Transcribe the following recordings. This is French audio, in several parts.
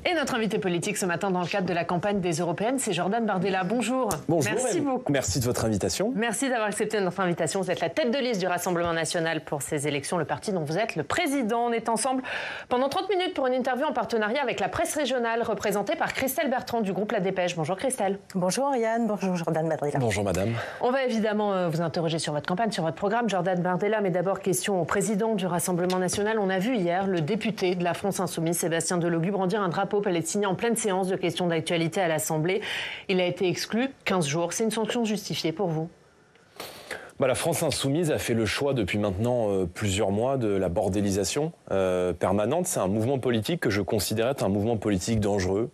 Et notre invité politique ce matin dans le cadre de la campagne des Européennes, c'est Jordan Bardella. Bonjour. Bonjour. Merci beaucoup. Merci de votre invitation. Merci d'avoir accepté notre invitation. Vous êtes la tête de liste du Rassemblement national pour ces élections, le parti dont vous êtes le président. On est ensemble pendant 30 minutes pour une interview en partenariat avec la presse régionale, représentée par Christelle Bertrand du groupe La Dépêche. Bonjour Christelle. Bonjour Yann, bonjour Jordan Bardella. Bonjour madame. On va évidemment vous interroger sur votre campagne, sur votre programme, Jordan Bardella, mais d'abord question au président du Rassemblement national. On a vu hier le député de la France Insoumise, Sébastien Delogu, brandir un drapeau palestinien en pleine séance de questions d'actualité à l'Assemblée. Il a été exclu 15 jours. C'est une sanction justifiée pour vous ? La France Insoumise a fait le choix depuis maintenant plusieurs mois de la bordélisation permanente. C'est un mouvement politique que je considère être un mouvement politique dangereux,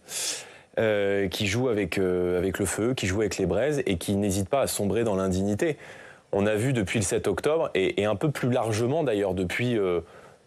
qui joue avec le feu, qui joue avec les braises et qui n'hésite pas à sombrer dans l'indignité. On a vu depuis le 7 octobre, et un peu plus largement d'ailleurs depuis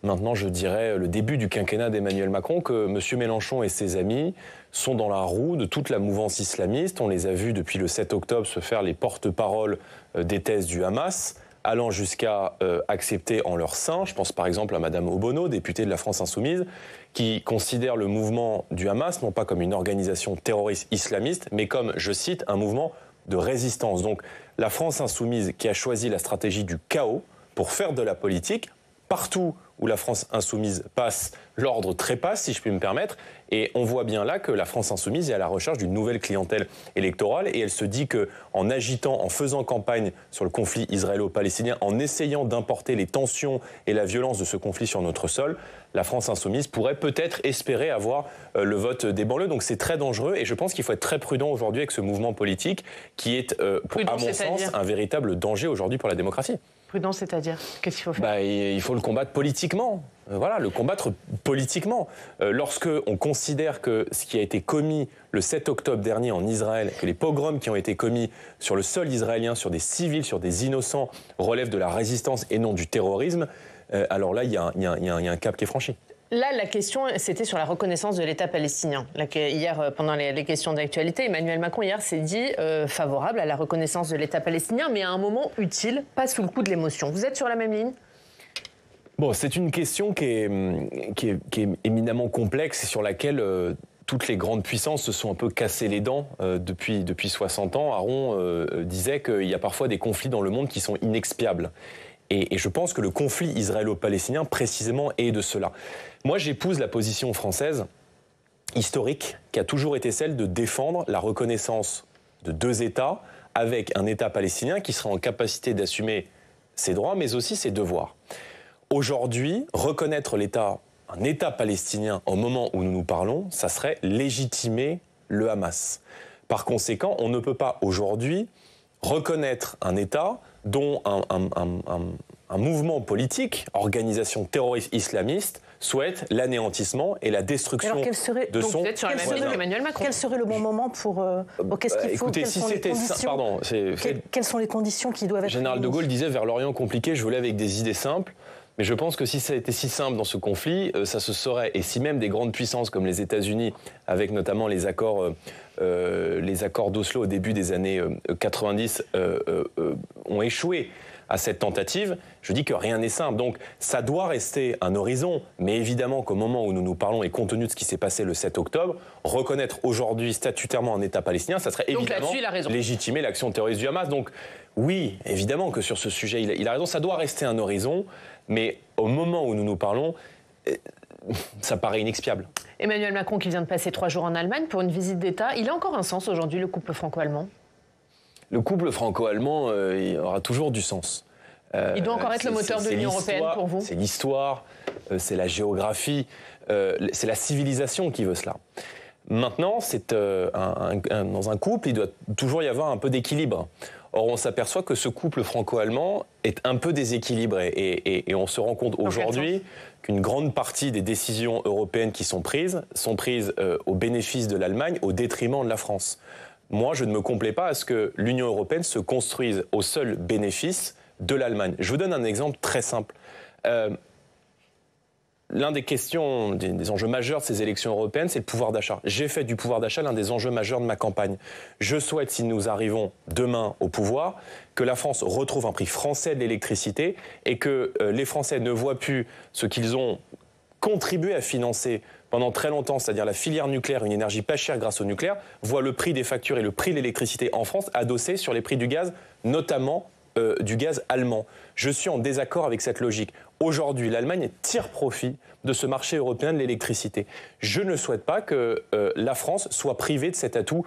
maintenant, je dirais, le début du quinquennat d'Emmanuel Macron, que M. Mélenchon et ses amis sont dans la roue de toute la mouvance islamiste. On les a vus depuis le 7 octobre se faire les porte-paroles des thèses du Hamas, allant jusqu'à accepter en leur sein, je pense par exemple à Mme Obono, députée de la France Insoumise, qui considère le mouvement du Hamas non pas comme une organisation terroriste islamiste, mais comme, je cite, un mouvement de résistance. Donc la France Insoumise qui a choisi la stratégie du chaos pour faire de la politique, partout où la France Insoumise passe, l'ordre trépasse, si je puis me permettre. Et on voit bien là que la France Insoumise est à la recherche d'une nouvelle clientèle électorale. Et elle se dit qu'en agitant, en faisant campagne sur le conflit israélo-palestinien, en essayant d'importer les tensions et la violence de ce conflit sur notre sol, la France Insoumise pourrait peut-être espérer avoir le vote des banlieues. Donc c'est très dangereux. Et je pense qu'il faut être très prudent aujourd'hui avec ce mouvement politique qui est, à mon sens, un véritable danger aujourd'hui pour la démocratie. Prudent, c'est-à-dire, qu'est-ce qu'il faut faire ? Il faut le combattre politiquement. Voilà, le combattre politiquement. Lorsque on considère que ce qui a été commis le 7 octobre dernier en Israël, que les pogroms qui ont été commis sur le sol israélien, sur des civils, sur des innocents, relèvent de la résistance et non du terrorisme, alors là, il y a un cap qui est franchi. Là, la question, c'était sur la reconnaissance de l'État palestinien. Hier, pendant les questions d'actualité, Emmanuel Macron, hier, s'est dit favorable à la reconnaissance de l'État palestinien, mais à un moment utile, pas sous le coup de l'émotion. Vous êtes sur la même ligne ? Bon, c'est une question qui est éminemment complexe et sur laquelle toutes les grandes puissances se sont un peu cassées les dents depuis 60 ans. Aron disait qu'il y a parfois des conflits dans le monde qui sont inexpiables. Et je pense que le conflit israélo-palestinien, précisément, est de cela. Moi, j'épouse la position française historique qui a toujours été celle de défendre la reconnaissance de deux États avec un État palestinien qui sera en capacité d'assumer ses droits, mais aussi ses devoirs. Aujourd'hui, reconnaître un État palestinien au moment où nous nous parlons, ça serait légitimer le Hamas. Par conséquent, on ne peut pas aujourd'hui reconnaître un État dont un mouvement politique, organisation terroriste islamiste, souhaite l'anéantissement et la destruction de son voisin. Quel serait le bon moment pour... qu'est-ce qu'il faut ? Écoutez, si c'était... Pardon. Quelles sont les conditions qui doivent être... Général de Gaulle disait « Vers l'Orient compliqué, je voulais avec des idées simples ». Mais je pense que si ça a été si simple dans ce conflit, ça se saurait. Et si même des grandes puissances comme les États-Unis, avec notamment les accords d'Oslo au début des années 90, ont échoué à cette tentative, je dis que rien n'est simple. Donc ça doit rester un horizon, mais évidemment qu'au moment où nous nous parlons, et compte tenu de ce qui s'est passé le 7 octobre, reconnaître aujourd'hui statutairement un État palestinien, ça serait évidemment légitimer l'action terroriste du Hamas. Donc oui, évidemment que sur ce sujet, il a raison, ça doit rester un horizon, mais au moment où nous nous parlons, ça paraît inexpiable. Emmanuel Macron qui vient de passer 3 jours en Allemagne pour une visite d'État, il a encore un sens aujourd'hui, le couple franco-allemand ? Le couple franco-allemand, il aura toujours du sens. Il doit encore être le moteur de l'Union européenne pour vous ? C'est l'histoire, c'est la géographie, c'est la civilisation qui veut cela. Maintenant, dans un couple, il doit toujours y avoir un peu d'équilibre. Or, on s'aperçoit que ce couple franco-allemand est un peu déséquilibré. Et on se rend compte aujourd'hui qu'une grande partie des décisions européennes qui sont prises au bénéfice de l'Allemagne, au détriment de la France. Moi, je ne me complais pas à ce que l'Union européenne se construise au seul bénéfice de l'Allemagne. Je vous donne un exemple très simple. L'un des questions, des enjeux majeurs de ces élections européennes, c'est le pouvoir d'achat. J'ai fait du pouvoir d'achat l'un des enjeux majeurs de ma campagne. Je souhaite, si nous arrivons demain au pouvoir, que la France retrouve un prix français de l'électricité et que les Français ne voient plus ce qu'ils ont contribué à financer pendant très longtemps, c'est-à-dire la filière nucléaire, une énergie pas chère grâce au nucléaire, voit le prix des factures et le prix de l'électricité en France adossé sur les prix du gaz, notamment du gaz allemand. Je suis en désaccord avec cette logique. Aujourd'hui, l'Allemagne tire profit de ce marché européen de l'électricité. Je ne souhaite pas que la France soit privée de cet atout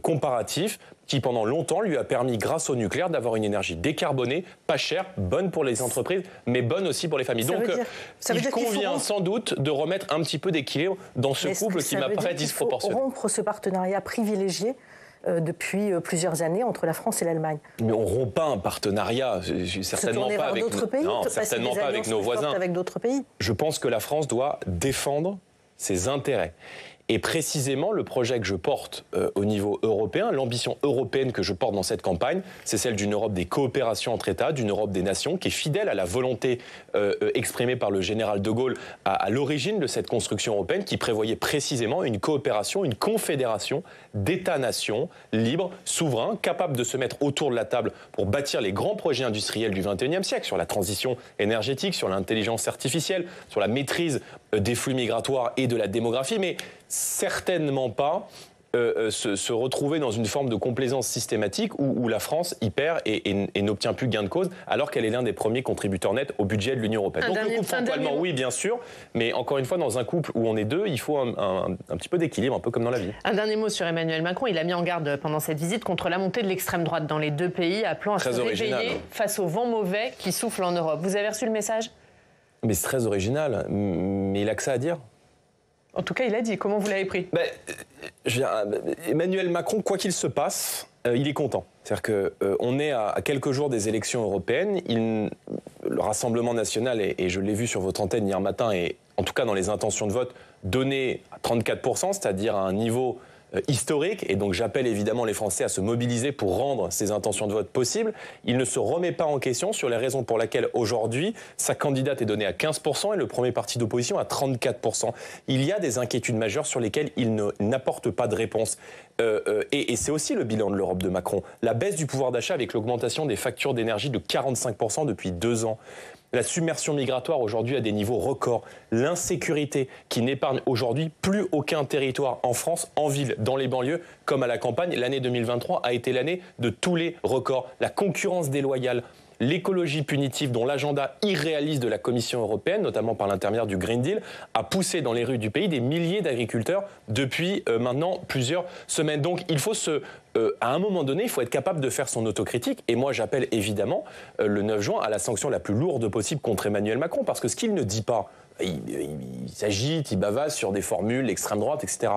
comparatif qui, pendant longtemps, lui a permis, grâce au nucléaire, d'avoir une énergie décarbonée, pas chère, bonne pour les entreprises, mais bonne aussi pour les familles. Donc, il convient sans doute de remettre un petit peu d'équilibre dans ce couple qui m'apparaît disproportionné. Il faut rompre ce partenariat privilégié depuis plusieurs années entre la France et l'Allemagne. Mais on ne rompt pas un partenariat, certainement pas avec d'autres pays, certainement pas avec nos voisins. Avec d'autres pays. Je pense que la France doit défendre ses intérêts. Et précisément, le projet que je porte au niveau européen, l'ambition européenne que je porte dans cette campagne, c'est celle d'une Europe des coopérations entre États, d'une Europe des nations, qui est fidèle à la volonté exprimée par le général de Gaulle à l'origine de cette construction européenne, qui prévoyait précisément une coopération, une confédération d'États-nations libres, souverains, capables de se mettre autour de la table pour bâtir les grands projets industriels du XXIe siècle, sur la transition énergétique, sur l'intelligence artificielle, sur la maîtrise des flux migratoires et de la démographie, mais certainement pas se retrouver dans une forme de complaisance systématique où la France y perd et n'obtient plus gain de cause, alors qu'elle est l'un des premiers contributeurs nets au budget de l'Union européenne. Donc le couple franco-allemand, oui, bien sûr, mais encore une fois, dans un couple où on est deux, il faut un petit peu d'équilibre, un peu comme dans la vie. Un dernier mot sur Emmanuel Macron. Il a mis en garde pendant cette visite contre la montée de l'extrême droite dans les deux pays, appelant à se réveiller face au vent mauvais qui souffle en Europe. Vous avez reçu le message ? Mais c'est très original, mais il a que ça à dire. En tout cas, il a dit. Comment vous l'avez pris ? Emmanuel Macron, quoi qu'il se passe, il est content. C'est-à-dire qu'on est à quelques jours des élections européennes. Le Rassemblement national, et je l'ai vu sur votre antenne hier matin, et en tout cas dans les intentions de vote, donné à 34%, c'est-à-dire à un niveau historique, et donc j'appelle évidemment les Français à se mobiliser pour rendre ces intentions de vote possibles. Il ne se remet pas en question sur les raisons pour lesquelles aujourd'hui sa candidate est donnée à 15% et le premier parti d'opposition à 34%. Il y a des inquiétudes majeures sur lesquelles il n'apporte pas de réponse. Et c'est aussi le bilan de l'Europe de Macron. La baisse du pouvoir d'achat avec l'augmentation des factures d'énergie de 45% depuis 2 ans. La submersion migratoire aujourd'hui à des niveaux records. L'insécurité qui n'épargne aujourd'hui plus aucun territoire en France, en ville, dans les banlieues, comme à la campagne. L'année 2023 a été l'année de tous les records. La concurrence déloyale, l'écologie punitive dont l'agenda irréaliste de la Commission européenne, notamment par l'intermédiaire du Green Deal, a poussé dans les rues du pays des milliers d'agriculteurs depuis maintenant plusieurs semaines. Donc il faut à un moment donné, il faut être capable de faire son autocritique. Et moi, j'appelle évidemment le 9 juin à la sanction la plus lourde possible contre Emmanuel Macron. Parce que ce qu'il ne dit pas, il s'agite, il bavase sur des formules, l'extrême droite, etc.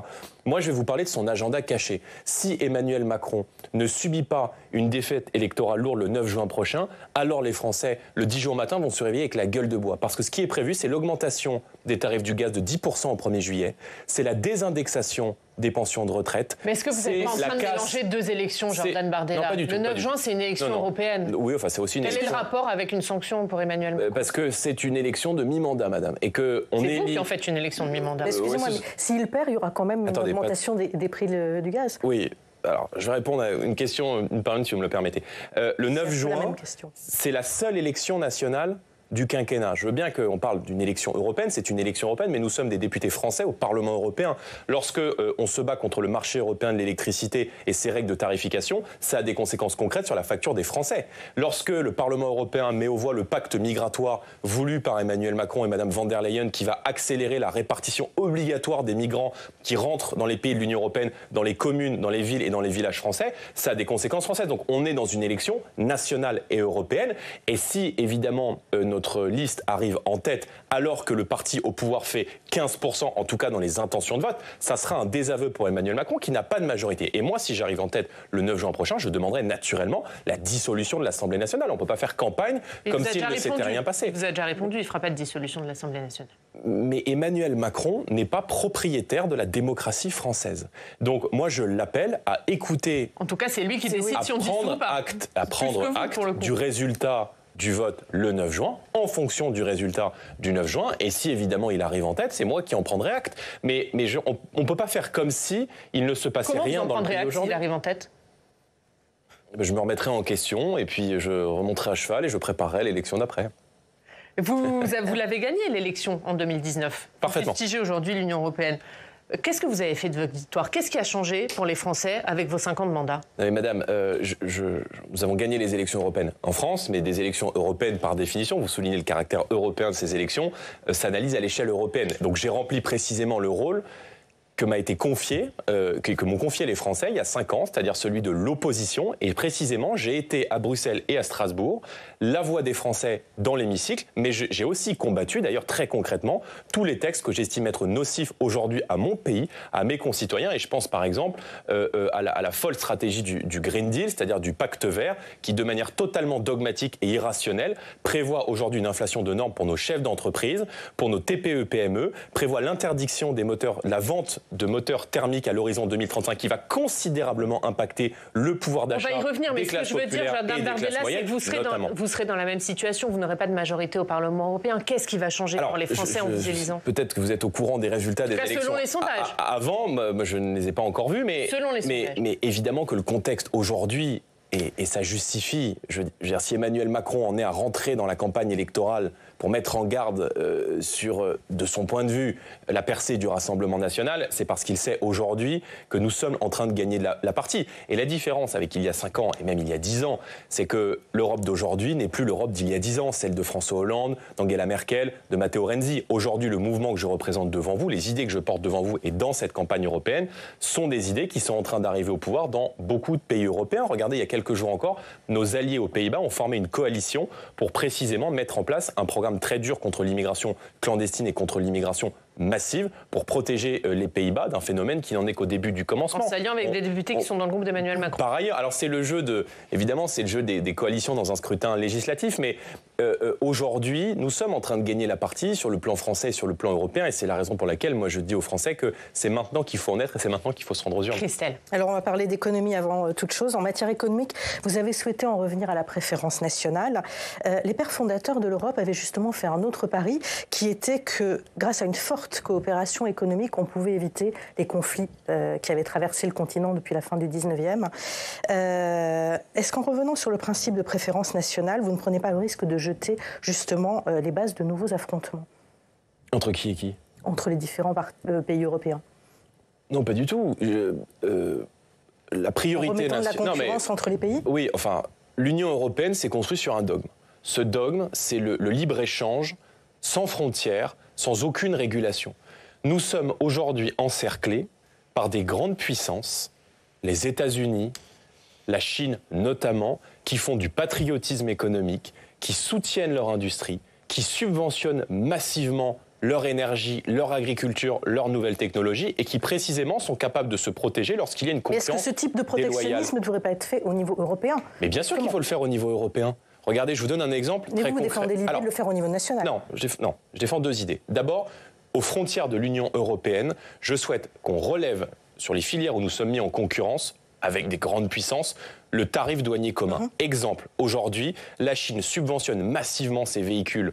Moi, je vais vous parler de son agenda caché. Si Emmanuel Macron ne subit pas une défaite électorale lourde le 9 juin prochain, alors les Français, le 10 juin matin, vont se réveiller avec la gueule de bois. Parce que ce qui est prévu, c'est l'augmentation des tarifs du gaz de 10% au 1er juillet. C'est la désindexation des pensions de retraite. Mais est-ce que vous êtes pas en train de mélanger deux élections, Jordan Bardella ? Non, pas du tout, le 9 juin, c'est une élection européenne. Oui, enfin, c'est aussi une élection. Quel est le rapport avec une sanction pour Emmanuel Macron ? Parce que c'est une élection de mi-mandat, madame. Et que c'est vous qui en faites une élection de mi-mandat. Excusez-moi, mais s'il perd, il y aura quand même une augmentation des prix du gaz. Oui. Alors, je vais répondre à une question, une par une, si vous me le permettez. Le 9 juin, c'est la seule élection nationale du quinquennat. Je veux bien qu'on parle d'une élection européenne, c'est une élection européenne, mais nous sommes des députés français au Parlement européen. Lorsque on se bat contre le marché européen de l'électricité et ses règles de tarification, ça a des conséquences concrètes sur la facture des Français. Lorsque le Parlement européen met aux voix le pacte migratoire voulu par Emmanuel Macron et Madame von der Leyen, qui va accélérer la répartition obligatoire des migrants qui rentrent dans les pays de l'Union européenne, dans les communes, dans les villes et dans les villages français, ça a des conséquences françaises. Donc on est dans une élection nationale et européenne. Et si, évidemment, notre liste arrive en tête alors que le parti au pouvoir fait 15%, en tout cas dans les intentions de vote, ça sera un désaveu pour Emmanuel Macron qui n'a pas de majorité. Et moi, si j'arrive en tête le 9 juin prochain, je demanderai naturellement la dissolution de l'Assemblée nationale. On ne peut pas faire campagne comme s'il ne s'était rien passé. Vous avez déjà répondu, il ne fera pas de dissolution de l'Assemblée nationale. Mais Emmanuel Macron n'est pas propriétaire de la démocratie française. Donc moi, je l'appelle à écouter... En tout cas, c'est lui qui décide si on dissout ou pas. À prendre acte du résultat du vote le 9 juin, en fonction du résultat du 9 juin. Et si, évidemment, il arrive en tête, c'est moi qui en prendrai acte. Mais on ne peut pas faire comme si il ne se passait rien dans le pays aujourd'hui. Comment vous en prendrez acte s'il arrive en tête ? Je me remettrai en question et puis je remonterai à cheval et je préparerai l'élection d'après. Vous l'avez gagné, l'élection, en 2019. Parfaitement. Vous fustigez aujourd'hui l'Union européenne. Qu'est-ce que vous avez fait de votre victoire? Qu'est-ce qui a changé pour les Français avec vos 5 ans de mandat? Non mais madame, nous avons gagné les élections européennes en France, mais des élections européennes par définition, vous soulignez le caractère européen de ces élections, s'analysent à l'échelle européenne. Donc j'ai rempli précisément le rôle que m'a été confié, que m'ont confié les Français il y a 5 ans, c'est-à-dire celui de l'opposition. Et précisément, j'ai été à Bruxelles et à Strasbourg, la voix des Français dans l'hémicycle, mais j'ai aussi combattu, d'ailleurs très concrètement, tous les textes que j'estime être nocifs aujourd'hui à mon pays, à mes concitoyens. Et je pense par exemple à la folle stratégie du Green Deal, c'est-à-dire du pacte vert, qui de manière totalement dogmatique et irrationnelle prévoit aujourd'hui une inflation de normes pour nos chefs d'entreprise, pour nos TPE-PME, prévoit l'interdiction des moteurs, la vente de moteurs thermiques à l'horizon 2035 qui va considérablement impacter le pouvoir d'achat des classes populaires. On va y revenir, mais ce que je veux dire, Jordan Bardella, c'est que vous serez dans la même situation, vous n'aurez pas de majorité au Parlement européen. Qu'est-ce qui va changer pour les Français en vous élisant? Peut-être que vous êtes au courant des résultats des élections. Selon les sondages. Avant, je ne les ai pas encore vus, mais évidemment que le contexte aujourd'hui, et ça justifie, je veux dire, si Emmanuel Macron en est à rentrer dans la campagne électorale pour mettre en garde sur, de son point de vue, la percée du Rassemblement national, c'est parce qu'il sait aujourd'hui que nous sommes en train de gagner la partie. Et la différence avec il y a 5 ans, et même il y a 10 ans, c'est que l'Europe d'aujourd'hui n'est plus l'Europe d'il y a 10 ans, celle de François Hollande, d'Angela Merkel, de Matteo Renzi. Aujourd'hui, le mouvement que je représente devant vous, les idées que je porte devant vous et dans cette campagne européenne, sont des idées qui sont en train d'arriver au pouvoir dans beaucoup de pays européens. Regardez, il y a quelques jours encore, nos alliés aux Pays-Bas ont formé une coalition pour précisément mettre en place un programme très dur contre l'immigration clandestine et contre l'immigration massive pour protéger les Pays-Bas d'un phénomène qui n'en est qu'au début du commencement. En s'alliant avec des députés qui sont dans le groupe d'Emmanuel Macron. Par ailleurs, alors c'est le jeu évidemment c'est le jeu des coalitions dans un scrutin législatif, mais aujourd'hui nous sommes en train de gagner la partie sur le plan français et sur le plan européen, et c'est la raison pour laquelle moi je dis aux Français que c'est maintenant qu'il faut en être et c'est maintenant qu'il faut se rendre aux urnes. Christelle. Alors on va parler d'économie avant toute chose. En matière économique, vous avez souhaité en revenir à la préférence nationale. Les pères fondateurs de l'Europe avaient justement fait un autre pari qui était que grâce à une forte coopération économique, on pouvait éviter les conflits qui avaient traversé le continent depuis la fin du 19e. Est-ce qu'en revenant sur le principe de préférence nationale, vous ne prenez pas le risque de jeter justement les bases de nouveaux affrontements? Entre qui et qui? Entre les différents pays européens. Non, pas du tout. La priorité nationale. La concurrence entre les pays? Oui, enfin, l'Union européenne s'est construite sur un dogme. Ce dogme, c'est le libre-échange sans frontières, sans aucune régulation. Nous sommes aujourd'hui encerclés par des grandes puissances, les États-Unis, la Chine notamment, qui font du patriotisme économique, qui soutiennent leur industrie, qui subventionnent massivement leur énergie, leur agriculture, leurs nouvelles technologies, et qui précisément sont capables de se protéger lorsqu'il y a une concurrence déloyale. Est-ce que ce type de protectionnisme ne devrait pas être fait au niveau européen? Mais bien sûr qu'il faut le faire au niveau européen. Regardez, je vous donne un exemple très concret. Mais vous défendez l'idée de le faire au niveau national? Non, je défends 2 idées. D'abord, aux frontières de l'Union européenne, je souhaite qu'on relève sur les filières où nous sommes mis en concurrence avec des grandes puissances, le tarif douanier commun. Exemple, aujourd'hui, la Chine subventionne massivement ses véhicules,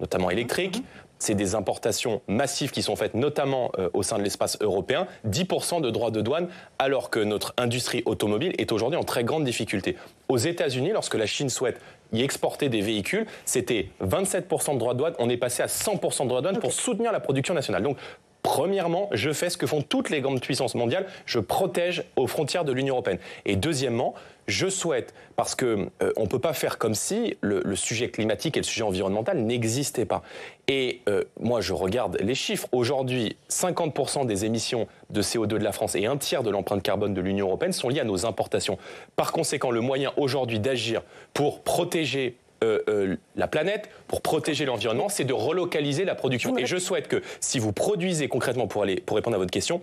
notamment électriques. C'est des importations massives qui sont faites notamment au sein de l'espace européen, 10% de droits de douane, alors que notre industrie automobile est aujourd'hui en très grande difficulté. Aux États-Unis, lorsque la Chine souhaite y exporter des véhicules, c'était 27% de droits de douane, on est passé à 100% de droits de douane pour soutenir la production nationale. Donc, premièrement, je fais ce que font toutes les grandes puissances mondiales, je protège aux frontières de l'Union européenne. Et deuxièmement, je souhaite, parce qu'on ne peut pas faire comme si le sujet climatique et le sujet environnemental n'existaient pas. Et moi, je regarde les chiffres. Aujourd'hui, 50% des émissions de CO2 de la France et un tiers de l'empreinte carbone de l'Union européenne sont liées à nos importations. Par conséquent, le moyen aujourd'hui d'agir pour protéger la planète, pour protéger l'environnement, c'est de relocaliser la production. Et je souhaite que si vous produisez concrètement, pour répondre à votre question,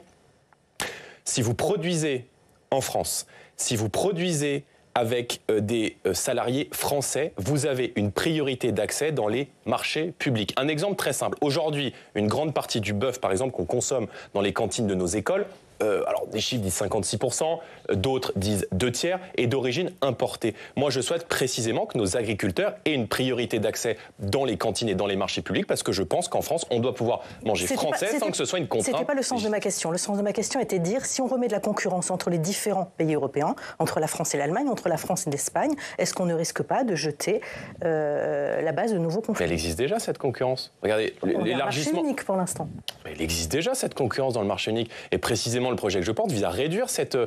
si vous produisez en France, si vous produisez avec des salariés français, vous avez une priorité d'accès dans les marchés publics. Un exemple très simple. Aujourd'hui, une grande partie du bœuf, par exemple, qu'on consomme dans les cantines de nos écoles, alors des chiffres disent 56%, d'autres disent 2/3, et d'origine importée. Moi, je souhaite précisément que nos agriculteurs aient une priorité d'accès dans les cantines et dans les marchés publics, parce que je pense qu'en France, on doit pouvoir manger français sans que ce soit une contrainte. C'était pas le sens de ma question. Le sens de ma question était de dire, si on remet de la concurrence entre les différents pays européens, entre la France et l'Allemagne, entre la France et l'Espagne, est-ce qu'on ne risque pas de jeter la base de nouveaux conflits? Mais elle existe déjà, cette concurrence. Regardez, l'élargissement... marché unique pour l'instant. Il existe déjà, cette concurrence dans le marché unique. Et précisément, le projet que je porte vise à réduire cette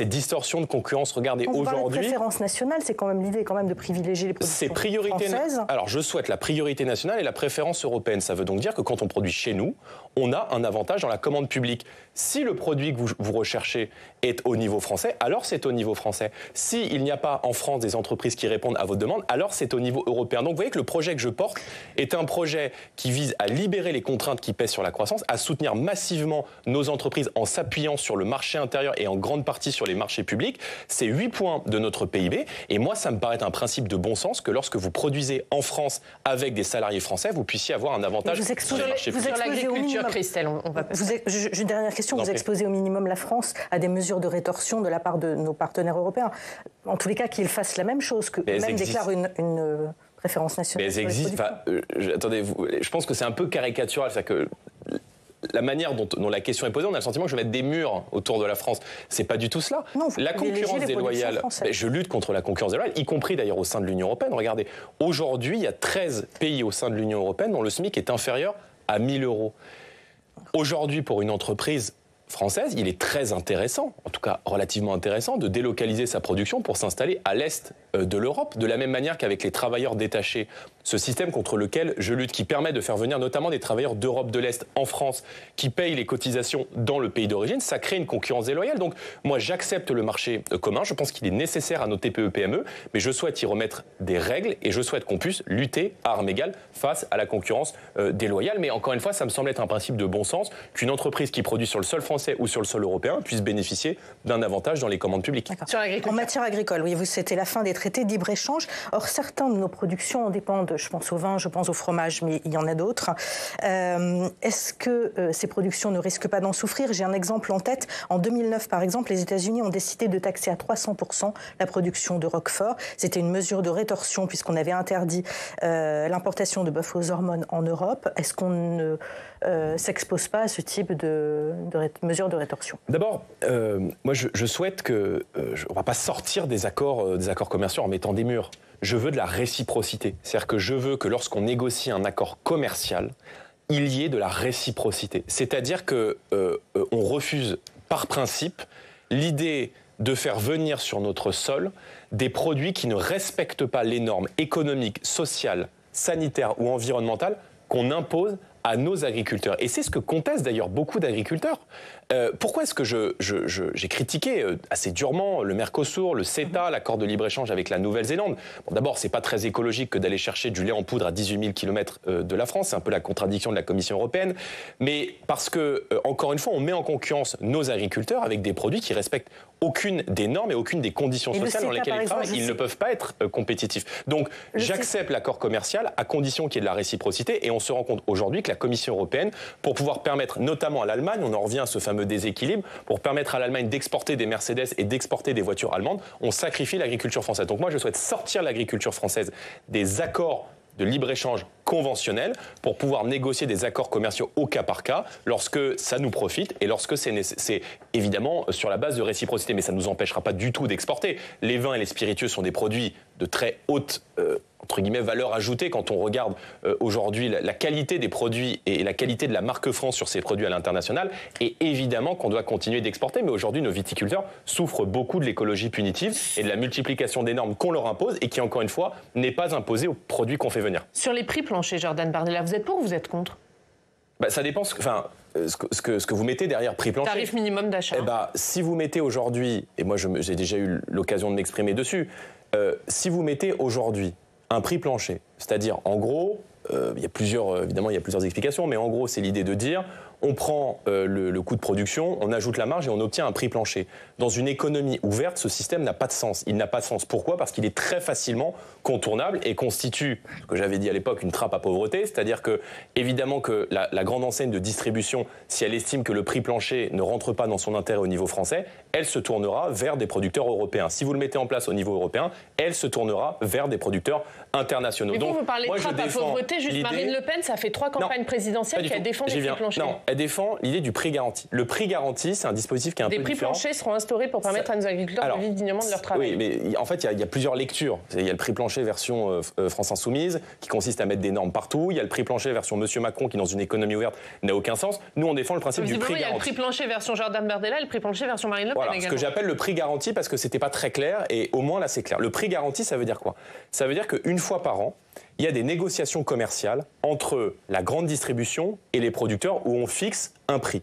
distorsion de concurrence. Regardez, aujourd'hui... La préférence nationale, c'est quand même l'idée de privilégier les productions françaises. Alors, je souhaite la priorité nationale et la préférence européenne. Ça veut donc dire que quand on produit chez nous, on a un avantage dans la commande publique. Si le produit que vous recherchez est au niveau français, alors c'est au niveau français. S'il n'y a pas en France des entreprises qui répondent à vos demandes, alors c'est au niveau européen. Donc vous voyez que le projet que je porte est un projet qui vise à libérer les contraintes qui pèsent sur la croissance, à soutenir massivement nos entreprises en s'appuyant sur le marché intérieur et en grande partie sur les marchés publics. C'est 8 points de notre PIB. Et moi, ça me paraît un principe de bon sens que lorsque vous produisez en France avec des salariés français, vous puissiez avoir un avantage sur les marchés publics. Sur l'agriculture, Christelle, on va... Une dernière question, vous exposez au minimum la France à des mesures de rétorsion de la part de nos partenaires européens. En tous les cas, qu'ils fassent la même chose, qu'eux-mêmes déclarent une préférence nationale. Mais elles existent. Attendez, je pense que c'est un peu caricatural. C'est que la manière dont la question est posée, on a le sentiment que je vais mettre des murs autour de la France. C'est pas du tout cela. Non, la concurrence déloyale, je lutte contre la concurrence déloyale, y compris d'ailleurs au sein de l'Union européenne. Regardez, aujourd'hui, il y a 13 pays au sein de l'Union européenne dont le SMIC est inférieur à 1 000 €. Aujourd'hui, pour une entreprise française, il est très intéressant, en tout cas relativement intéressant, de délocaliser sa production pour s'installer à l'est de l'Europe, de la même manière qu'avec les travailleurs détachés. Ce système contre lequel je lutte, qui permet de faire venir notamment des travailleurs d'Europe de l'Est en France, qui payent les cotisations dans le pays d'origine, ça crée une concurrence déloyale. Donc moi, j'accepte le marché commun, je pense qu'il est nécessaire à nos TPE-PME, mais je souhaite y remettre des règles et je souhaite qu'on puisse lutter à armes égales face à la concurrence déloyale. Mais encore une fois, ça me semble être un principe de bon sens qu'une entreprise qui produit sur le sol français ou sur le sol européen puisse bénéficier d'un avantage dans les commandes publiques. En matière agricole, oui, c'était la fin des traités de libre-échange. Or, certains de nos productions en dépendent, je pense au vin, je pense au fromage, mais il y en a d'autres. Est-ce que ces productions ne risquent pas d'en souffrir? J'ai un exemple en tête. En 2009, par exemple, les États-Unis ont décidé de taxer à 300% la production de Roquefort. C'était une mesure de rétorsion puisqu'on avait interdit l'importation de bœuf aux hormones en Europe. Est-ce qu'on ne s'expose pas à ce type de mesures de rétorsion? D'abord, moi je souhaite que on ne va pas sortir des accords commerciaux en mettant des murs. Je veux de la réciprocité. C'est-à-dire que je veux que lorsqu'on négocie un accord commercial, il y ait de la réciprocité. C'est-à-dire que on refuse par principe l'idée de faire venir sur notre sol des produits qui ne respectent pas les normes économiques, sociales, sanitaires ou environnementales qu'on impose à nos agriculteurs. Et c'est ce que contestent d'ailleurs beaucoup d'agriculteurs. Pourquoi est-ce que j'ai critiqué assez durement le Mercosur, le CETA, l'accord de libre-échange avec la Nouvelle-Zélande? Bon, d'abord, c'est pas très écologique que d'aller chercher du lait en poudre à 18 000 km de la France. C'est un peu la contradiction de la Commission européenne. Mais parce que, encore une fois, on met en concurrence nos agriculteurs avec des produits qui respectent aucune des normes et aucune des conditions sociales dans lesquelles ils travaillent. Ils ne peuvent pas être compétitifs. Donc, j'accepte l'accord commercial à condition qu'il y ait de la réciprocité. Et on se rend compte aujourd'hui que la Commission européenne, pour pouvoir permettre notamment à l'Allemagne, on en revient à ce fameux déséquilibre, pour permettre à l'Allemagne d'exporter des Mercedes et d'exporter des voitures allemandes, on sacrifie l'agriculture française. Donc moi, je souhaite sortir l'agriculture française des accords de libre-échange conventionnels pour pouvoir négocier des accords commerciaux au cas par cas lorsque ça nous profite et lorsque c'est évidemment sur la base de réciprocité. Mais ça ne nous empêchera pas du tout d'exporter. Les vins et les spiritueux sont des produits de très haute entre guillemets, valeur ajoutée quand on regarde aujourd'hui la qualité des produits et la qualité de la marque France sur ces produits à l'international. Et évidemment qu'on doit continuer d'exporter. Mais aujourd'hui, nos viticulteurs souffrent beaucoup de l'écologie punitive et de la multiplication des normes qu'on leur impose et qui, encore une fois, n'est pas imposée aux produits qu'on fait venir. Sur les prix planchers, Jordan Bardella, vous êtes pour ou vous êtes contre? Ça dépend ce que vous mettez derrière prix plancher. Tarif minimum d'achat. Si vous mettez aujourd'hui, et moi j'ai déjà eu l'occasion de m'exprimer dessus, si vous mettez aujourd'hui un prix plancher, c'est-à-dire en gros il y a plusieurs explications, mais en gros, c'est l'idée de dire on prend le coût de production, on ajoute la marge et on obtient un prix plancher. Dans une économie ouverte, ce système n'a pas de sens. Il n'a pas de sens. Pourquoi ? Parce qu'il est très facilement contournable et constitue, ce que j'avais dit à l'époque, une trappe à pauvreté. C'est-à-dire que, évidemment, que la grande enseigne de distribution, si elle estime que le prix plancher ne rentre pas dans son intérêt au niveau français, elle se tournera vers des producteurs européens. Si vous le mettez en place au niveau européen, elle se tournera vers des producteurs internationaux. Mais vous parlez de trappe à pauvreté, juste Marine Le Pen, ça fait 3 campagnes présidentielles qu'elle défend des prix planchers. Non, elle défend l'idée du prix garanti. Le prix garanti, c'est un dispositif qui est un peu différent. Des prix planchers seront instaurés pour permettre à nos agriculteurs de vivre dignement de leur travail. Oui, mais en fait, il y a plusieurs lectures. Il y a le prix plancher version France Insoumise, qui consiste à mettre des normes partout. Il y a le prix plancher version Monsieur Macron, qui, dans une économie ouverte, n'a aucun sens. Nous, on défend le principe du prix garanti. Il y a le prix plancher version Jordan Bardella et le prix plancher version Marine Le Pen également. Ce que j'appelle le prix garanti, parce que c'était pas très clair, et au moins là, c'est clair. Le prix garanti, ça veut dire quoi ? Ça veut dire qu'une fois par an, il y a des négociations commerciales entre la grande distribution et les producteurs où on fixe un prix.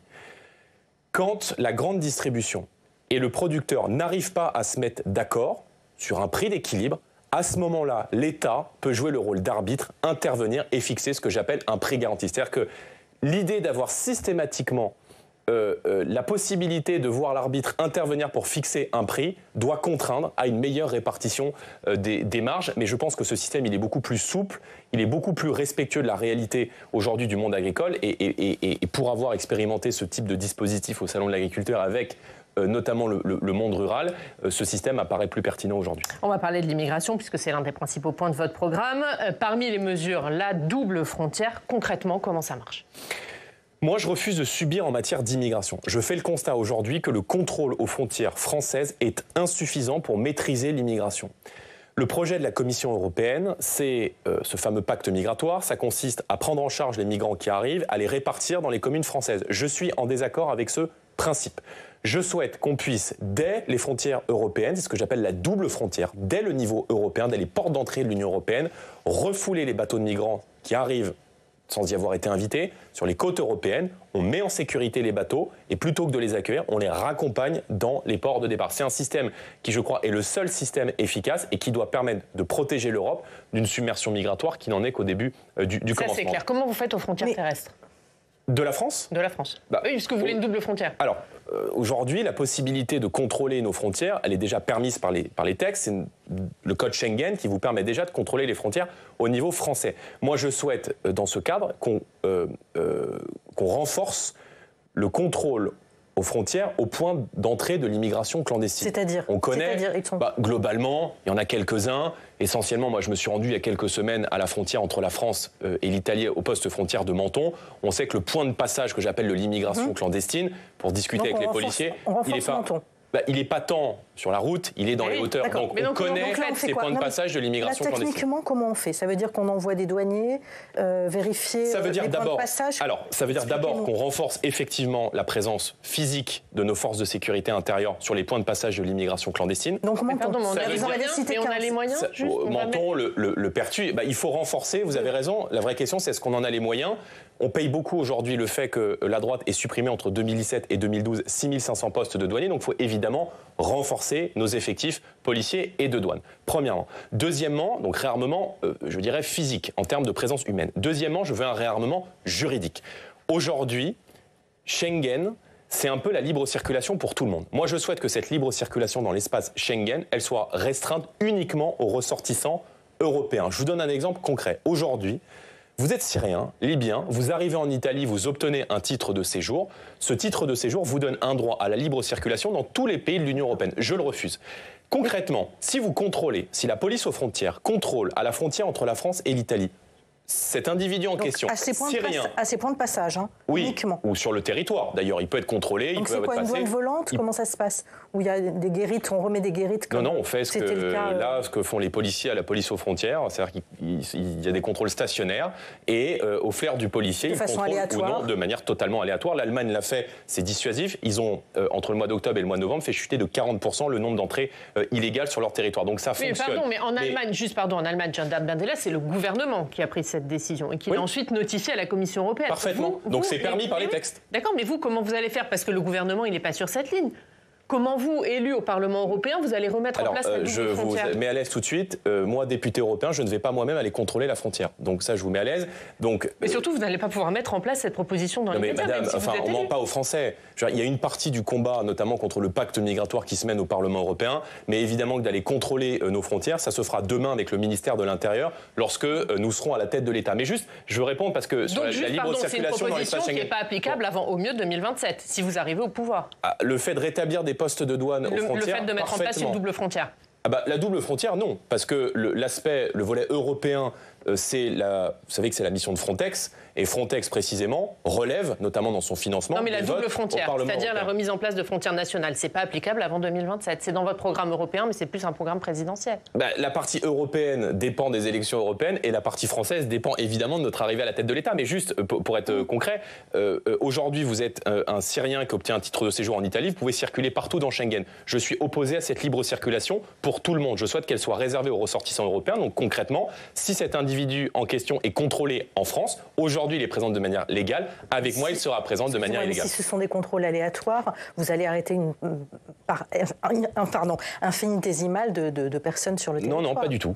Quand la grande distribution et le producteur n'arrivent pas à se mettre d'accord sur un prix d'équilibre, à ce moment-là, l'État peut jouer le rôle d'arbitre, intervenir et fixer ce que j'appelle un prix garanti. C'est-à-dire que l'idée d'avoir systématiquement la possibilité de voir l'arbitre intervenir pour fixer un prix doit contraindre à une meilleure répartition des marges. Mais je pense que ce système, il est beaucoup plus souple, il est beaucoup plus respectueux de la réalité aujourd'hui du monde agricole. Et pour avoir expérimenté ce type de dispositif au Salon de l'Agriculteur avec notamment le monde rural, ce système apparaît plus pertinent aujourd'hui. On va parler de l'immigration puisque c'est l'un des principaux points de votre programme. Parmi les mesures, la double frontière, concrètement, comment ça marche ? Moi, je refuse de subir en matière d'immigration. Je fais le constat aujourd'hui que le contrôle aux frontières françaises est insuffisant pour maîtriser l'immigration. Le projet de la Commission européenne, c'est ce fameux pacte migratoire. Ça consiste à prendre en charge les migrants qui arrivent, à les répartir dans les communes françaises. Je suis en désaccord avec ce principe. Je souhaite qu'on puisse, dès les frontières européennes, c'est ce que j'appelle la double frontière, dès le niveau européen, dès les portes d'entrée de l'Union européenne, refouler les bateaux de migrants qui arrivent sans y avoir été invités, sur les côtes européennes, on met en sécurité les bateaux et plutôt que de les accueillir, on les raccompagne dans les ports de départ. C'est un système qui, je crois, est le seul système efficace et qui doit permettre de protéger l'Europe d'une submersion migratoire qui n'en est qu'au début du commencement. Ça, c'est clair. Comment vous faites aux frontières terrestres ? De la France ? De la France. Oui, puisque vous voulez une double frontière. Alors, aujourd'hui, la possibilité de contrôler nos frontières, elle est déjà permise par les textes. C'est le code Schengen qui vous permet déjà de contrôler les frontières au niveau français. Moi, je souhaite, dans ce cadre, qu'on renforce le contrôle aux frontières au point d'entrée de l'immigration clandestine. C'est-à-dire ? On connaît, globalement, il y en a quelques-uns. Essentiellement, moi, je me suis rendu il y a quelques semaines à la frontière entre la France et l'Italie, au poste frontière de Menton. On sait que le point de passage que j'appelle de l'immigration clandestine, pour discuter avec les policiers, il n'est pas tant sur la route, il est dans les hauteurs. Donc on connaît ces points de passage de l'immigration clandestine. Techniquement, comment on fait ? Ça veut dire qu'on envoie des douaniers vérifier les points de passage ? Alors, ça veut dire d'abord qu'on renforce effectivement la présence physique de nos forces de sécurité intérieure sur les points de passage de l'immigration clandestine. Donc Menton, on a les moyens Menton, le Pertuis, il faut renforcer, vous avez raison. La vraie question, c'est est-ce qu'on en a les moyens ? On paye beaucoup aujourd'hui le fait que la droite ait supprimé entre 2017 et 2012 6500 postes de douaniers. Donc il faut évidemment renforcer nos effectifs policiers et de douane. Premièrement. Deuxièmement, donc réarmement, je dirais physique, en termes de présence humaine. Deuxièmement, je veux un réarmement juridique. Aujourd'hui, Schengen, c'est un peu la libre circulation pour tout le monde. Moi, je souhaite que cette libre circulation dans l'espace Schengen, elle soit restreinte uniquement aux ressortissants européens. Je vous donne un exemple concret. Aujourd'hui, vous êtes Syrien, Libyen, vous arrivez en Italie, vous obtenez un titre de séjour. Ce titre de séjour vous donne un droit à la libre circulation dans tous les pays de l'Union européenne. Je le refuse. Concrètement, si la police aux frontières contrôle à la frontière entre la France et l'Italie, cet individu en question, syrien, à ses points de passage, uniquement. Ou sur le territoire. D'ailleurs, il peut être contrôlé. Donc c'est quoi, une douane volante ? Comment ça se passe ? Où il y a des guérites, on remet des guérites comme Non, on fait ce que font les policiers à la police aux frontières. C'est-à-dire qu'il y a des contrôles stationnaires et au flair du policier, ils contrôlent ou non de manière totalement aléatoire. L'Allemagne l'a fait, c'est dissuasif. Ils ont, entre le mois d'octobre et le mois de novembre, fait chuter de 40% le nombre d'entrées illégales sur leur territoire. Donc ça fonctionne. Mais en Allemagne, en Allemagne, Jordan Bardella, c'est le gouvernement qui a pris cette décision et qui l'a ensuite notifié à la Commission européenne. Parfaitement. Donc c'est permis par les textes. D'accord, mais vous, comment vous allez faire ? Parce que le gouvernement, il n'est pas sur cette ligne. Comment vous, élus au Parlement européen, vous allez remettre en place la double frontière ? Je vous mets à l'aise tout de suite. Moi, député européen, je ne vais pas moi-même aller contrôler la frontière. Donc ça, je vous mets à l'aise. Mais surtout, vous n'allez pas pouvoir mettre en place cette proposition dans les médias. Madame, si on ment pas aux Français. Il y a une partie du combat, notamment contre le pacte migratoire qui se mène au Parlement européen. Mais évidemment que d'aller contrôler nos frontières, ça se fera demain avec le ministère de l'Intérieur, lorsque nous serons à la tête de l'État. Mais juste, je veux répondre parce que sur la libre circulation dans l'espace Schengen... c'est une proposition qui n'est pas applicable avant au mieux 2027, si vous arrivez au pouvoir. Le fait de rétablir des postes de douane aux frontières... Le fait de mettre en place une double frontière. La double frontière, non. Parce que le volet européen, vous savez que c'est la mission de Frontex. Et Frontex, précisément, relève, notamment dans son financement... Non, mais la double frontière, c'est-à-dire la remise en place de frontières nationales, c'est pas applicable avant 2027. C'est dans votre programme européen, mais c'est plus un programme présidentiel. La partie européenne dépend des élections européennes et la partie française dépend évidemment de notre arrivée à la tête de l'État. Mais juste, pour être concret, aujourd'hui, vous êtes un Syrien qui obtient un titre de séjour en Italie, vous pouvez circuler partout dans Schengen. Je suis opposé à cette libre circulation pour tout le monde. Je souhaite qu'elle soit réservée aux ressortissants européens. Donc concrètement, si cet individu en question est contrôlé en France, aujourd'hui, il est présent de manière légale. Avec moi, il sera présent de manière illégale. Si ce sont des contrôles aléatoires, vous allez arrêter infinitésimale de personnes sur le territoire. Non, pas du tout.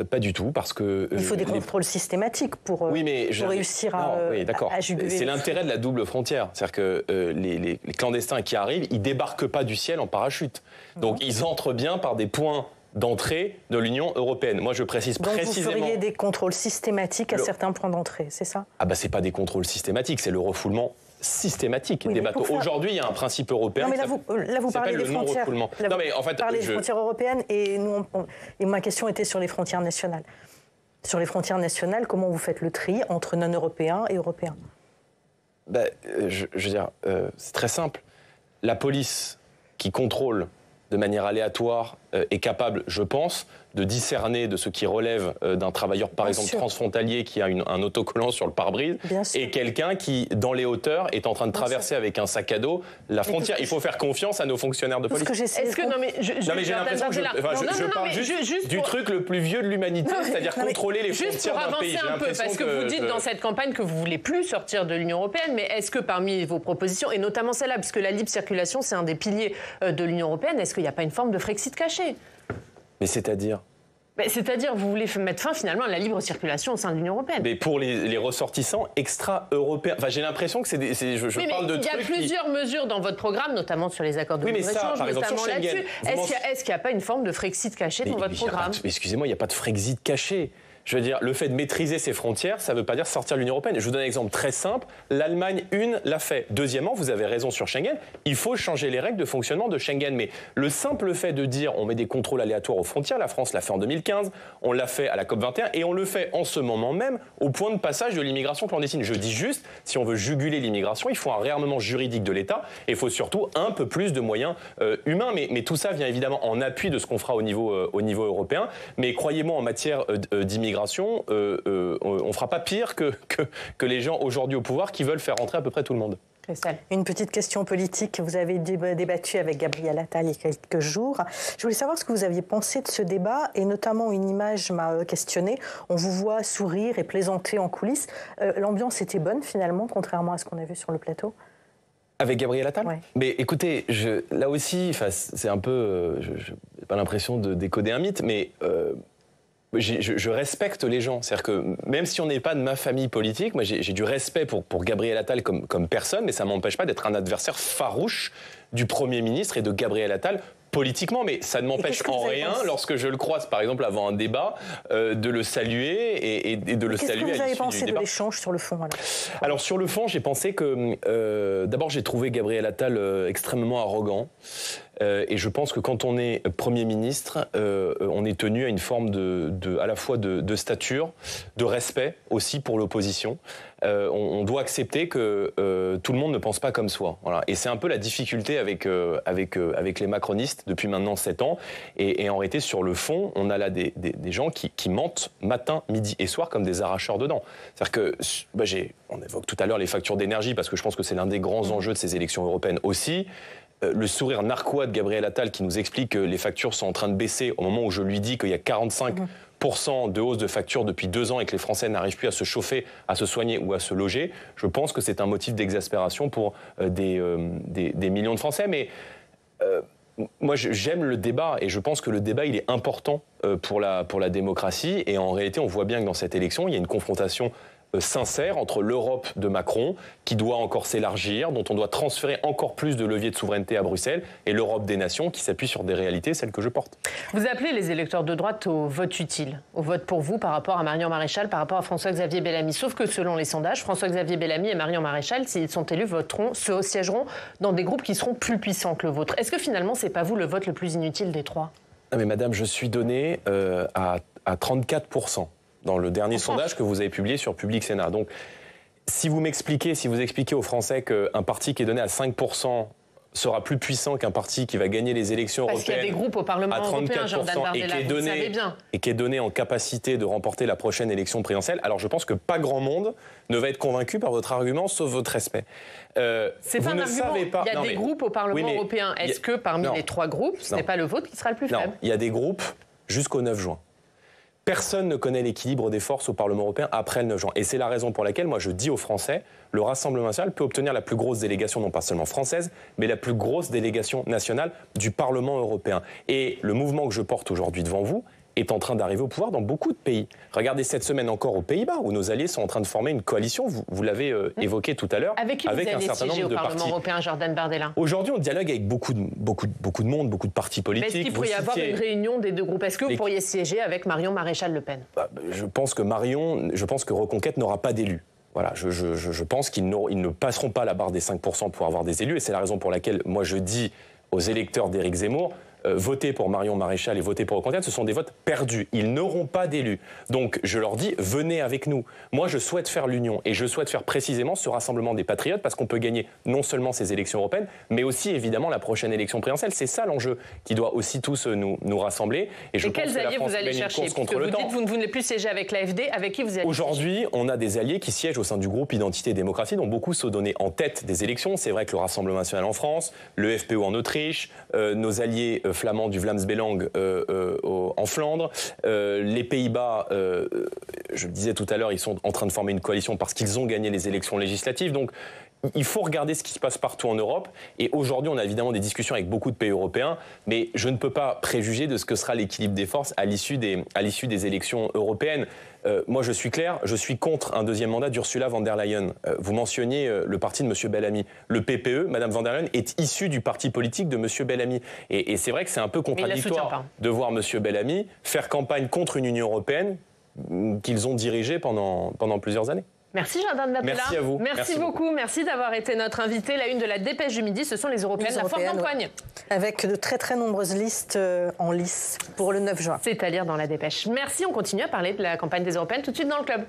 Pas du tout, parce que... Il faut des contrôles systématiques pour réussir à juguler. C'est l'intérêt de la double frontière. C'est-à-dire que les clandestins qui arrivent, ils débarquent pas du ciel en parachute. Donc ils entrent bien par des points d'entrée de l'Union européenne. Moi, je précise précisément... Donc vous feriez des contrôles systématiques à certains points d'entrée, c'est ça ? C'est pas des contrôles systématiques, c'est le refoulement systématique des bateaux. Aujourd'hui, il y a un principe européen. Non, mais là, vous parlez des frontières. Parlez des frontières européennes et ma question était sur les frontières nationales. Sur les frontières nationales, comment vous faites le tri entre non-européens et européens ? Je veux dire, c'est très simple. La police qui contrôle de manière aléatoire est capable, je pense, de discerner de ce qui relève d'un travailleur, par exemple, transfrontalier qui a un autocollant sur le pare-brise et quelqu'un qui, dans les hauteurs, est en train de traverser avec un sac à dos la frontière. Il faut faire confiance à nos fonctionnaires de police. J'ai l'impression que je parle juste du truc le plus vieux de l'humanité, c'est-à-dire contrôler les frontières d'un pays. Juste pour avancer un peu, parce que vous dites dans cette campagne que vous ne voulez plus sortir de l'Union européenne, mais est-ce que parmi vos propositions, et notamment celle-là, puisque la libre circulation, c'est un des piliers de l'Union européenne, est-ce qu'il n'y a pas une forme de Frexit caché ? Mais c'est-à-dire ? C'est-à-dire, vous voulez mettre fin finalement à la libre circulation au sein de l'Union européenne. Mais pour les ressortissants extra-européens. J'ai l'impression que je parle de trucs... Il y a plusieurs mesures dans votre programme, notamment sur les accords de libre-échange, notamment là-dessus. Est-ce qu'il n'y a pas une forme de Frexit caché dans votre programme ? Excusez-moi, il n'y a pas de Frexit caché. Je veux dire, le fait de maîtriser ses frontières, ça ne veut pas dire sortir de l'Union européenne. Je vous donne un exemple très simple. L'Allemagne, l'a fait. Deuxièmement, vous avez raison sur Schengen, il faut changer les règles de fonctionnement de Schengen. Mais le simple fait de dire on met des contrôles aléatoires aux frontières, la France l'a fait en 2015, on l'a fait à la COP21 et on le fait en ce moment même au point de passage de l'immigration clandestine. Je dis juste, si on veut juguler l'immigration, il faut un réarmement juridique de l'État et il faut surtout un peu plus de moyens humains. Mais tout ça vient évidemment en appui de ce qu'on fera au niveau européen. Mais croyez-moi, en matière d'immigration, on ne fera pas pire que les gens aujourd'hui au pouvoir qui veulent faire rentrer à peu près tout le monde. Une petite question politique. Vous avez débattu avec Gabriel Attal il y a quelques jours. Je voulais savoir ce que vous aviez pensé de ce débat et notamment une image m'a questionné. On vous voit sourire et plaisanter en coulisses. L'ambiance était bonne finalement, contrairement à ce qu'on a vu sur le plateau. Avec Gabriel Attal ? Ouais. Mais écoutez, là aussi, c'est un peu... je n'ai pas l'impression de décoder un mythe, mais... Je respecte les gens. C'est-à-dire que même si on n'est pas de ma famille politique, moi j'ai du respect pour Gabriel Attal comme personne, mais ça ne m'empêche pas d'être un adversaire farouche du Premier ministre et de Gabriel Attal politiquement, mais ça ne m'empêche en rien, lorsque je le croise par exemple avant un débat, de le saluer et de le saluer à l'issue du débat. Qu'est-ce que vous avez pensé de l'échange sur le fond alors sur le fond, j'ai pensé que d'abord j'ai trouvé Gabriel Attal extrêmement arrogant. Et je pense que quand on est Premier ministre, on est tenu à une forme à la fois de stature, de respect aussi pour l'opposition. On doit accepter que tout le monde ne pense pas comme soi. Voilà. Et c'est un peu la difficulté avec les macronistes depuis maintenant 7 ans. Et en réalité, sur le fond, on a là des gens qui mentent matin, midi et soir comme des arracheurs de dents. C'est-à-dire que, on évoque tout à l'heure les factures d'énergie, parce que je pense que c'est l'un des grands enjeux de ces élections européennes aussi. Le sourire narquois de Gabriel Attal qui nous explique que les factures sont en train de baisser au moment où je lui dis qu'il y a 45% de hausse de factures depuis 2 ans et que les Français n'arrivent plus à se chauffer, à se soigner ou à se loger. Je pense que c'est un motif d'exaspération pour des millions de Français. Mais Moi, j'aime le débat et je pense que le débat, il est important pour la démocratie. Et en réalité, on voit bien que dans cette élection, il y a une confrontation sincère entre l'Europe de Macron, qui doit encore s'élargir, dont on doit transférer encore plus de leviers de souveraineté à Bruxelles, et l'Europe des nations, qui s'appuie sur des réalités, celles que je porte. Vous appelez les électeurs de droite au vote utile, au vote pour vous par rapport à Marion Maréchal, par rapport à François-Xavier Bellamy. Sauf que selon les sondages, François-Xavier Bellamy et Marion Maréchal, s'ils sont élus, siégeront dans des groupes qui seront plus puissants que le vôtre. Est-ce que finalement, c'est pas vous le vote le plus inutile des trois? Non mais madame, je suis donné à 34%. Dans le dernier sondage que vous avez publié sur Public Sénat. Donc, si vous expliquez aux Français qu'un parti qui est donné à 5% sera plus puissant qu'un parti qui va gagner les élections européennes. Parce qu'il y a des groupes au Parlement européen, Jordan Bardella, vous le savez bien. Et qui est donné en capacité de remporter la prochaine élection présidentielle. Alors je pense que pas grand monde ne va être convaincu par votre argument, sauf votre respect. C'est pas un argument. Il y a des groupes au Parlement européen. Est-ce que parmi les trois groupes, ce n'est pas le vôtre qui sera le plus faible? Non, il y a des groupes jusqu'au 9 juin. Personne ne connaît l'équilibre des forces au Parlement européen après le 9 juin. Et c'est la raison pour laquelle, moi, je dis aux Français, le Rassemblement national peut obtenir la plus grosse délégation, non pas seulement française, mais la plus grosse délégation nationale du Parlement européen. Et le mouvement que je porte aujourd'hui devant vous est en train d'arriver au pouvoir dans beaucoup de pays. Regardez cette semaine encore aux Pays-Bas, où nos alliés sont en train de former une coalition, vous l'avez évoqué tout à l'heure, avec qui vous allez siéger au Parlement européen, Jordan Bardella? Aujourd'hui, on dialogue avec beaucoup de monde, beaucoup de partis politiques. Est-ce qu'il pourrait y avoir une réunion des deux groupes? Est-ce que vous pourriez siéger avec Marion Maréchal-Le Pen? Je pense que Reconquête n'aura pas d'élus. Voilà, je pense qu'ils ne passeront pas la barre des 5% pour avoir des élus, et c'est la raison pour laquelle moi je dis aux électeurs d'Éric Zemmour, voter pour Marion Maréchal et voter pour Reconquête, ce sont des votes perdus. Ils n'auront pas d'élus. Donc je leur dis, venez avec nous. Moi, je souhaite faire l'union et je souhaite faire précisément ce rassemblement des patriotes parce qu'on peut gagner non seulement ces élections européennes, mais aussi évidemment la prochaine élection présidentielle. C'est ça l'enjeu qui doit aussi tous nous rassembler. Et quels alliés vous allez chercher? Parce que vous dites que vous ne voulez plus siéger avec l'AFD. Avec qui vous allez? Aujourd'hui, on a des alliés qui siègent au sein du groupe Identité et Démocratie, dont beaucoup sont donnés en tête des élections. C'est vrai que le Rassemblement national en France, le FPÖ en Autriche, nos alliés flamands du Vlaams-Belang en Flandre. Les Pays-Bas, je le disais tout à l'heure, ils sont en train de former une coalition parce qu'ils ont gagné les élections législatives. Donc, il faut regarder ce qui se passe partout en Europe. Et aujourd'hui, on a évidemment des discussions avec beaucoup de pays européens, mais je ne peux pas préjuger de ce que sera l'équilibre des forces à l'issue des élections européennes. Moi, je suis clair, je suis contre un deuxième mandat d'Ursula von der Leyen. Vous mentionniez le parti de M. Bellamy. Le PPE, Mme von der Leyen, est issue du parti politique de M. Bellamy. Et c'est vrai que c'est un peu contradictoire de voir M. Bellamy faire campagne contre une Union européenne qu'ils ont dirigée pendant plusieurs années. Merci Jordan Bardella. Merci à vous. Merci beaucoup. Merci d'avoir été notre invité. La une de la dépêche du midi, ce sont les Européennes, la force d'empoigne. Avec de très très nombreuses listes en lice pour le 9 juin. C'est à lire dans la dépêche. Merci, on continue à parler de la campagne des Européennes tout de suite dans le club.